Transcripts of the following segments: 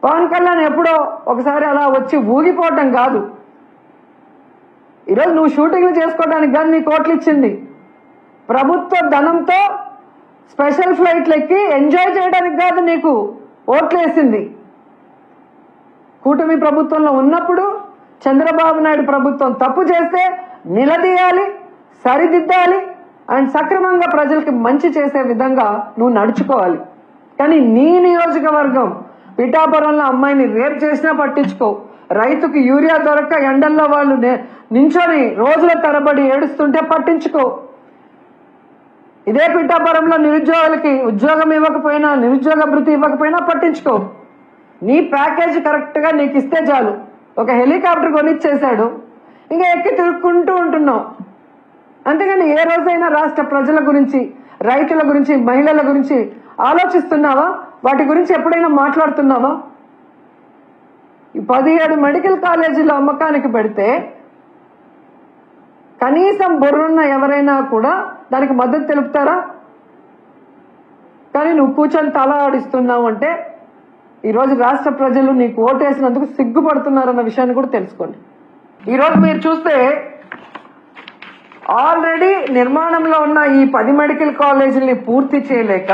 పవన్ కళ్యాణ్ ఎప్పుడో ఒకసారి అలా వచ్చి ఊగిపోవటం కాదు. ఈరోజు నువ్వు షూటింగ్లు చేసుకోవడానికి కానీ నీ కోట్లు ఇచ్చింది, ప్రభుత్వ ధనంతో స్పెషల్ ఫ్లైట్లు ఎక్కి ఎంజాయ్ చేయడానికి కాదు నీకు ఓట్లు వేసింది. కూటమి ప్రభుత్వంలో ఉన్నప్పుడు చంద్రబాబు నాయుడు ప్రభుత్వం తప్పు చేస్తే నిలదీయాలి, సరిదిద్దాలి అండ్ సక్రమంగా ప్రజలకి మంచి చేసే విధంగా నువ్వు నడుచుకోవాలి. కానీ నీ నియోజకవర్గం పిఠాపురంలో అమ్మాయిని రేప్ చేసినా పట్టించుకో, రైతుకు యూరియా దొరక్క ఎండల్లో వాళ్ళు నించొని రోజుల తరబడి ఏడుస్తుంటే పట్టించుకో, ఇదే పిఠాపురంలో నిరుద్యోగులకి ఉద్యోగం ఇవ్వకపోయినా నిరుద్యోగ భృతి ఇవ్వకపోయినా పట్టించుకో. నీ ప్యాకేజ్ కరెక్ట్ గా నీకు ఇస్తే చాలు. ఒక హెలికాప్టర్ కొనిచ్చేశాడు, ఇంకా ఎక్కి తిరుక్కుంటూ ఉంటున్నావు. అంతేగాని ఏ రోజైనా రాష్ట్ర ప్రజల గురించి, రైతుల గురించి, మహిళల గురించి ఆలోచిస్తున్నావా? వాటి గురించి ఎప్పుడైనా మాట్లాడుతున్నావా? ఈ 17 మెడికల్ కాలేజీలు అమ్మకానికి పెడితే కనీసం బుర్రున్న ఎవరైనా కూడా దానికి మద్దతు తెలుపుతారా? కానీ నువ్వు కూర్చొని తల ఆడిస్తున్నావు అంటే ఈరోజు రాష్ట్ర ప్రజలు నీకు ఓటేసినందుకు సిగ్గుపడుతున్నారన్న విషయాన్ని కూడా తెలుసుకోండి. ఈరోజు మీరు చూస్తే ఆల్రెడీ నిర్మాణంలో ఉన్న ఈ 10 మెడికల్ కాలేజీల్ని పూర్తి చేయలేక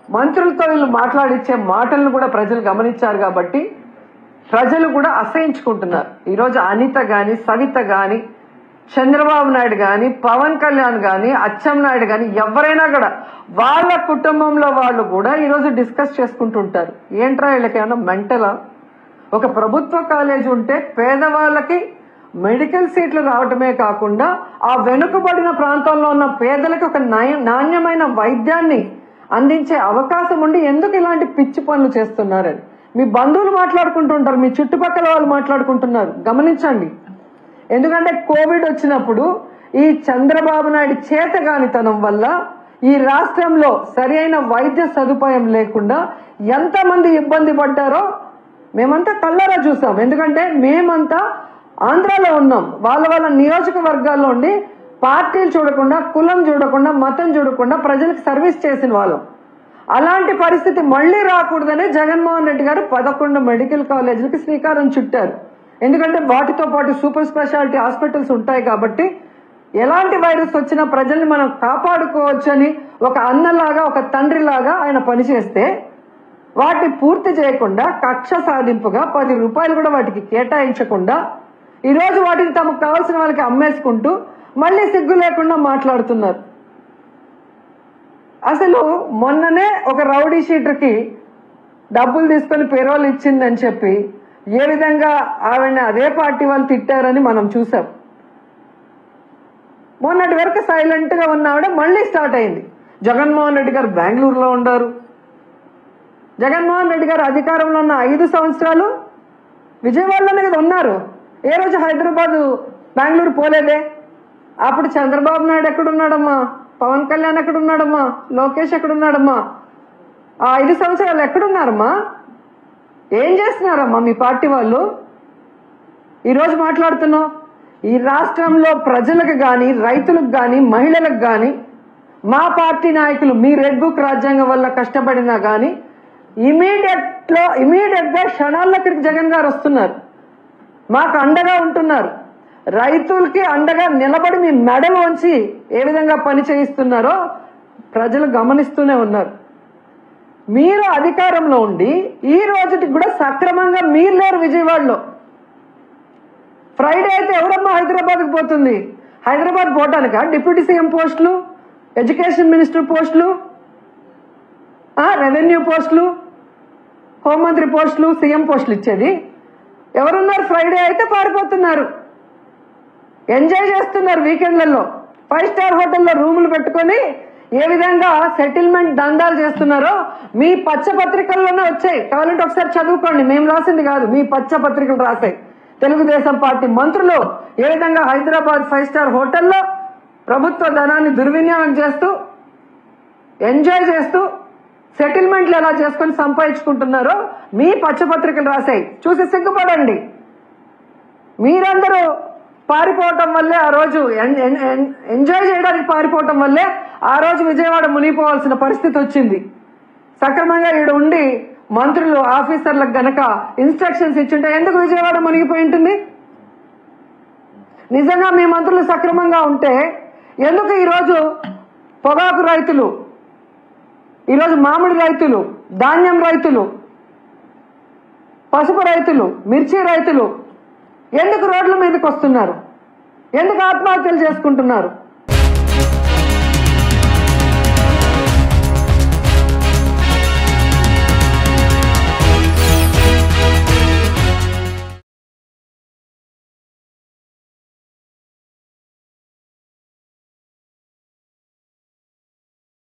మంత్రులతో వీళ్ళు మాట్లాడించే మాటలను కూడా ప్రజలు గమనించారు కాబట్టి ప్రజలు కూడా అసహించుకుంటున్నారు. ఈరోజు అనిత గాని, సవిత గాని, చంద్రబాబు నాయుడు గాని, పవన్ కళ్యాణ్ గాని, అచ్చెన్నాయుడు గాని ఎవరైనా కూడా వాళ్ళ కుటుంబంలో వాళ్ళు కూడా ఈరోజు డిస్కస్ చేసుకుంటుంటారు. ఏంట్రా వీళ్ళకి ఏమన్నా మెంటలా? ఒక ప్రభుత్వ కాలేజీ ఉంటే పేదవాళ్ళకి మెడికల్ సీట్లు రావటమే కాకుండా ఆ వెనుకబడిన ప్రాంతాల్లో ఉన్న పేదలకు ఒక నాణ్యమైన వైద్యాన్ని అందించే అవకాశం ఉండి ఎందుకు ఇలాంటి పిచ్చి పనులు చేస్తున్నారని మీ బంధువులు మాట్లాడుకుంటుంటారు, మీ చుట్టుపక్కల వాళ్ళు మాట్లాడుకుంటున్నారు. గమనించండి. ఎందుకంటే కోవిడ్ వచ్చినప్పుడు ఈ చంద్రబాబు నాయుడు చేతగానితనం వల్ల ఈ రాష్ట్రంలో సరి అయిన వైద్య సదుపాయం లేకుండా ఎంతమంది ఇబ్బంది పడ్డారో మేమంతా కళ్ళారా చూసాం. ఎందుకంటే మేమంతా ఆంధ్రాలో ఉన్నాం. వాళ్ళ నియోజకవర్గాల్లో ఉండి పార్టీలు చూడకుండా, కులం చూడకుండా, మతం చూడకుండా ప్రజలకు సర్వీస్ చేసిన వాళ్ళం. అలాంటి పరిస్థితి మళ్లీ రాకూడదనే జగన్మోహన్ రెడ్డి గారు 11 మెడికల్ కాలేజీలకి శ్రీకారం చుట్టారు. ఎందుకంటే వాటితో పాటు సూపర్ స్పెషాలిటీ హాస్పిటల్స్ ఉంటాయి కాబట్టి ఎలాంటి వైరస్ వచ్చినా ప్రజల్ని మనం కాపాడుకోవచ్చని ఒక అన్నలాగా, ఒక తండ్రిలాగా ఆయన పనిచేస్తే వాటిని పూర్తి చేయకుండా కక్ష సాధింపుగా 10 రూపాయలు కూడా వాటికి కేటాయించకుండా ఈరోజు వాటిని తమకు కావాల్సిన వాళ్ళకి అమ్మేసుకుంటూ మళ్ళీ సిగ్గు లేకుండా మాట్లాడుతున్నారు. అసలు మొన్ననే ఒక రౌడీ షీటర్కి డబ్బులు తీసుకొని పేరోలు ఇచ్చిందని చెప్పి ఏ విధంగా ఆవిడని అదే పార్టీ వాళ్ళు తిట్టారని మనం చూసాం. మొన్నటి వరకు సైలెంట్ గా ఉన్న ఆవిడ మళ్ళీ స్టార్ట్ అయింది. జగన్మోహన్ రెడ్డి గారు బెంగళూరులో ఉన్నారు. జగన్మోహన్ రెడ్డి గారు అధికారంలో ఉన్న 5 సంవత్సరాలు విజయవాడలోనే కదా ఉన్నారు. ఏ రోజు హైదరాబాద్, బెంగళూరు పోలేదే. అప్పుడు చంద్రబాబు నాయుడు ఎక్కడున్నాడమ్మా? పవన్ కళ్యాణ్ ఎక్కడున్నాడమ్మా? లోకేష్ ఎక్కడున్నాడమ్మా? ఆ 5 సంవత్సరాలు ఎక్కడున్నారమ్మా? ఏం చేస్తున్నారమ్మా మీ పార్టీ వాళ్ళు? ఈరోజు మాట్లాడుతున్నావు. ఈ రాష్ట్రంలో ప్రజలకు గాని, రైతులకు గాని, మహిళలకు గాని మా పార్టీ నాయకులు మీ రెడ్ బుక్ రాజ్యాంగం వల్ల కష్టపడినా గాని ఇమీడియట్ గా క్షణాల్లో ఇక్కడికి జగన్ గారు వస్తున్నారు, మాకు అండగా ఉంటున్నారు. రైతులకి అండగా నిలబడి మీ మెడలు వంచి ఏ విధంగా పని చేయిస్తున్నారో ప్రజలు గమనిస్తూనే ఉన్నారు. మీరు అధికారంలో ఉండి ఈ రోజుకి కూడా సక్రమంగా మీరు లేరు విజయవాడలో. ఫ్రైడే అయితే ఎవరమ్మా హైదరాబాద్కి పోతుంది? హైదరాబాద్ పోవటానిక డిప్యూటీ సీఎం పోస్టులు, ఎడ్యుకేషన్ మినిస్టర్ పోస్టులు, రెవెన్యూ పోస్టులు, హోంమంత్రి పోస్టులు, సీఎం పోస్టులు ఇచ్చేది ఎవరున్నారు? ఫ్రైడే అయితే పారిపోతున్నారు, ఎంజాయ్ చేస్తున్నారు. వీకెండ్లలో 5 స్టార్ హోటల్లో రూములు పెట్టుకొని ఏ విధంగా సెటిల్మెంట్ దందాలు చేస్తున్నారో మీ పచ్చ పత్రికల్లోనే వచ్చాయి. కావాలంటే ఒకసారి చదువుకోండి. మేము రాసింది కాదు, మీ పచ్చ పత్రికలు రాశాయి. తెలుగుదేశం పార్టీ మంత్రులు ఏ విధంగా హైదరాబాద్ 5 స్టార్ హోటల్లో ప్రభుత్వ ధనాన్ని దుర్వినియోగం చేస్తూ, ఎంజాయ్ చేస్తూ సెటిల్మెంట్లు ఎలా చేసుకొని సంపాదించుకుంటున్నారో మీ పచ్చపత్రికలు రాశాయి. చూసి సిగ్గుపడండి. మీరందరూ పారిపోవటం వల్లే ఆ రోజు ఎంజాయ్ చేయడానికి పారిపోవటం వల్లే ఆ రోజు విజయవాడ మునిగిపోవాల్సిన పరిస్థితి వచ్చింది. సక్రమంగా ఈడ ఉండి మంత్రులు ఆఫీసర్లకు గనక ఇన్స్ట్రక్షన్స్ ఇచ్చుంటే ఎందుకు విజయవాడ మునిగిపోయి ఉంటుంది? నిజంగా మీ మంత్రులు సక్రమంగా ఉంటే ఎందుకు ఈరోజు పొగాకు రైతులు, ఈరోజు మామిడి రైతులు, ధాన్యం రైతులు, పసుపు రైతులు, మిర్చి రైతులు ఎందుకు రోడ్ల మీదకి వస్తున్నారు? ఎందుకు ఆత్మహత్యలు చేసుకుంటున్నారు?